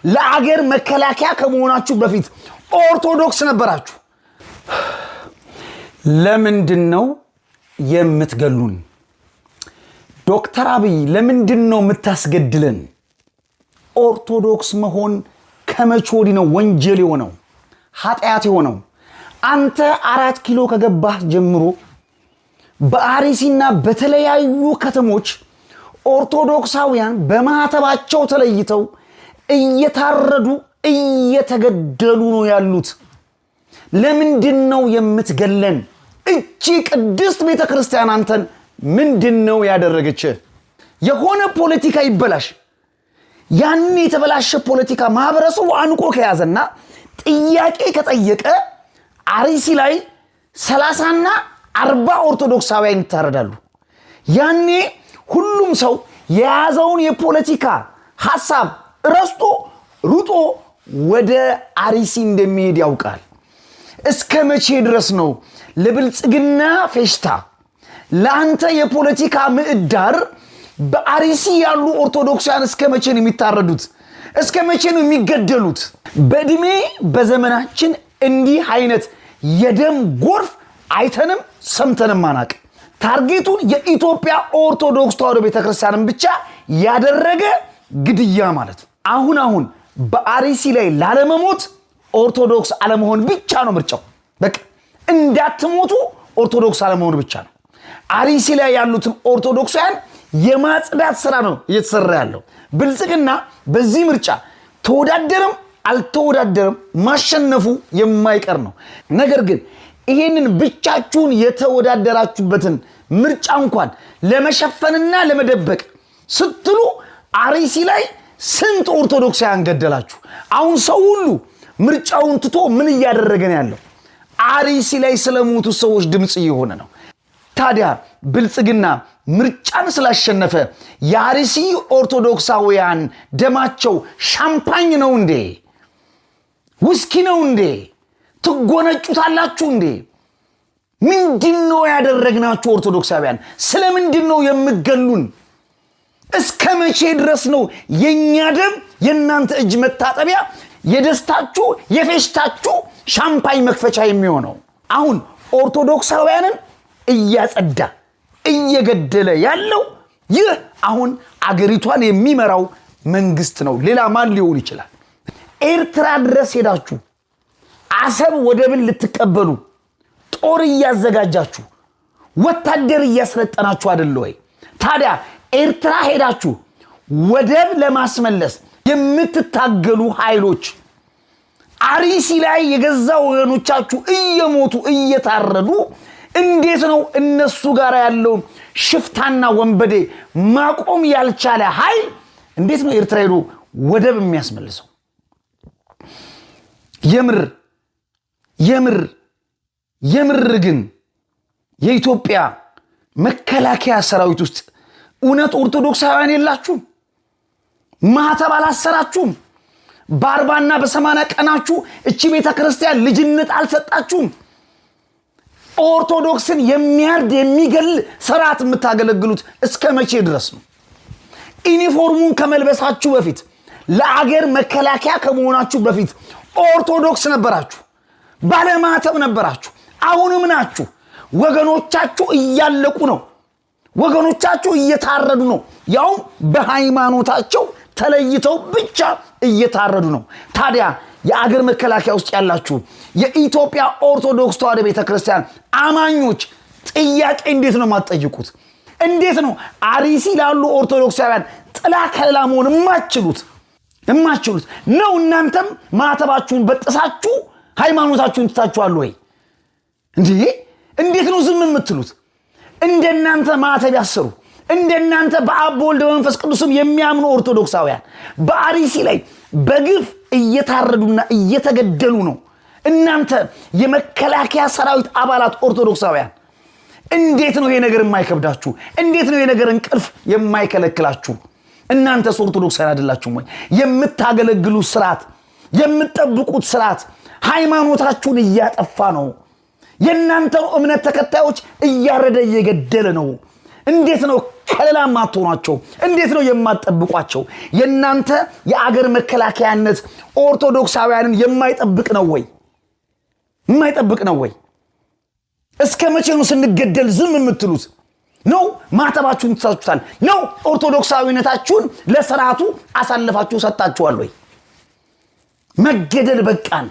ለአገር መከላከያ ከመሆናችሁ በፊት ኦርቶዶክስ ነበራችሁ። ለምንድነው የምትገሉን? ዶክተር አብይ ለምንድነው የምታስገድለን? ኦርቶዶክስ መሆን ከመቼ ወዲህ ነው ወንጀል የሆነው ኃጢአት የሆነው? አንተ 4 ኪሎ ከገባህ ጀምሮ በአርሲና በተለያዩ ከተሞች ኦርቶዶክሳውያን በማህተባቸው ተለይተው እየታረዱ እየተገደሉ ነው ያሉት። ለምንድነው የምትገለን? እቺ ቅድስት ቤተክርስቲያን አንተን ምንድነው ያደረገች? የሆነ ፖለቲካ ይበላሽ፣ ያን የተበላሸ ፖለቲካ ማህበረሰቡ አንቆ ከያዘና ጥያቄ ከጠየቀ አርሲ ላይ 30ና 40 ኦርቶዶክሳውያን ይታረዳሉ። ያኔ ሁሉም ሰው የያዘውን የፖለቲካ ሐሳብ ረስቶ ሩጦ ወደ አርሲ እንደሚሄድ ያውቃል። እስከ መቼ ድረስ ነው ለብልጽግና ፌሽታ ለአንተ የፖለቲካ ምዕዳር በአርሲ ያሉ ኦርቶዶክሳውያን እስከ መቼ ነው የሚታረዱት? እስከ መቼ ነው የሚገደሉት? በእድሜ በዘመናችን እንዲህ አይነት የደም ጎርፍ አይተንም ሰምተንም አናቅ። ታርጌቱን የኢትዮጵያ ኦርቶዶክስ ተዋሕዶ ቤተክርስቲያንን ብቻ ያደረገ ግድያ ማለት ነው። አሁን በአርሲ ላይ ላለመሞት ኦርቶዶክስ አለመሆን ብቻ ነው ምርጫው። በቃ እንዳትሞቱ ኦርቶዶክስ አለመሆን ብቻ ነው። አርሲ ላይ ያሉትን ኦርቶዶክሳውያን የማጽዳት ስራ ነው እየተሰራ ያለው። ብልጽግና በዚህ ምርጫ ተወዳደረም አልተወዳደረም ማሸነፉ የማይቀር ነው። ነገር ግን ይሄንን ብቻችሁን የተወዳደራችሁበትን ምርጫ እንኳን ለመሸፈንና ለመደበቅ ስትሉ አርሲ ላይ ስንት ኦርቶዶክሳውያን ገደላችሁ? አሁን ሰው ሁሉ ምርጫውን ትቶ ምን እያደረገ ነው ያለው? አርሲ ላይ ስለሞቱ ሰዎች ድምጽ እየሆነ ነው። ታዲያ ብልጽግና ምርጫን ስላሸነፈ የአርሲ ኦርቶዶክሳውያን ደማቸው ሻምፓኝ ነው እንዴ? ውስኪ ነው እንዴ? ትጎነጩታላችሁ እንዴ? ምንድነው ያደረግናችሁ ኦርቶዶክሳውያን? ስለምንድነው የምትገሉን? እስከ መቼ ድረስ ነው የኛ ደም የናንተ እጅ መታጠቢያ የደስታችሁ የፌሽታችሁ ሻምፓኝ መክፈቻ የሚሆነው? አሁን ኦርቶዶክሳውያንን እያጸዳ እየገደለ ያለው ይህ አሁን አገሪቷን የሚመራው መንግስት ነው። ሌላ ማን ሊሆን ይችላል? ኤርትራ ድረስ ሄዳችሁ አሰብ ወደብን ልትቀበሉ ጦር እያዘጋጃችሁ ወታደር እያስለጠናችሁ አይደል ወይ? ታዲያ ኤርትራ ሄዳችሁ ወደብ ለማስመለስ የምትታገሉ ኃይሎች አርሲ ላይ የገዛ ወገኖቻችሁ እየሞቱ እየታረዱ እንዴት ነው እነሱ ጋር ያለው ሽፍታና ወንበዴ ማቆም ያልቻለ ኃይል እንዴት ነው ኤርትራ ሄዶ ወደብ የሚያስመልሰው? የምር ግን የኢትዮጵያ መከላከያ ሰራዊት ውስጥ እውነት ኦርቶዶክሳውያን የላችሁም? ማህተብ አላሰራችሁም? በ40ና በ80 ቀናችሁ እቺ ቤተክርስቲያን ልጅነት አልሰጣችሁም? ኦርቶዶክስን የሚያርድ የሚገል ስርዓት የምታገለግሉት እስከ መቼ ድረስ ነው? ዩኒፎርሙን ከመልበሳችሁ በፊት ለአገር መከላከያ ከመሆናችሁ በፊት ኦርቶዶክስ ነበራችሁ፣ ባለማተብ ነበራችሁ። አሁንም ናችሁ። ወገኖቻችሁ እያለቁ ነው። ወገኖቻችሁ እየታረዱ ነው። ያው በሃይማኖታቸው ተለይተው ብቻ እየታረዱ ነው። ታዲያ የአገር መከላከያ ውስጥ ያላችሁ የኢትዮጵያ ኦርቶዶክስ ተዋሕዶ ቤተክርስቲያን አማኞች ጥያቄ እንዴት ነው ማጠይቁት? እንዴት ነው አርሲ ላሉ ኦርቶዶክሳውያን ጥላ ከለላ መሆን የማትችሉት ነው? እናንተም ማተባችሁን በጥሳችሁ ሃይማኖታችሁን ትታችኋል ወይ? እንዴት ነው ዝም የምትሉት? እንደናንተ ማተብ ያሰሩ እንደናንተ በአብ ወልድ መንፈስ ቅዱስም የሚያምኑ ኦርቶዶክሳውያን በአርሲ ላይ በግፍ እየታረዱና እየተገደሉ ነው። እናንተ የመከላከያ ሰራዊት አባላት ኦርቶዶክሳውያን እንዴት ነው ይሄ ነገር የማይከብዳችሁ? እንዴት ነው ይሄ ነገር እንቅልፍ የማይከለክላችሁ? እናንተስ ኦርቶዶክሳውያን አይደላችሁም ወይ? የምታገለግሉት ስርዓት የምትጠብቁት ስርዓት ሃይማኖታችሁን እያጠፋ ነው። የእናንተ እምነት ተከታዮች እያረደ እየገደለ ነው። እንዴት ነው ከለላም አትሆኗቸው? እንዴት ነው የማትጠብቋቸው? የናንተ የአገር መከላከያነት ኦርቶዶክሳውያንን የማይጠብቅ ነው ወይ? የማይጠብቅ ነው ወይ? እስከ መቼ ነው ስንገደል ዝም የምትሉት? ነው ማተባችሁን ተሳስቷል? ነው ኦርቶዶክሳዊነታችሁን ለሥርዓቱ አሳልፋችሁ ሰጣችኋል ወይ? መገደል በቃን።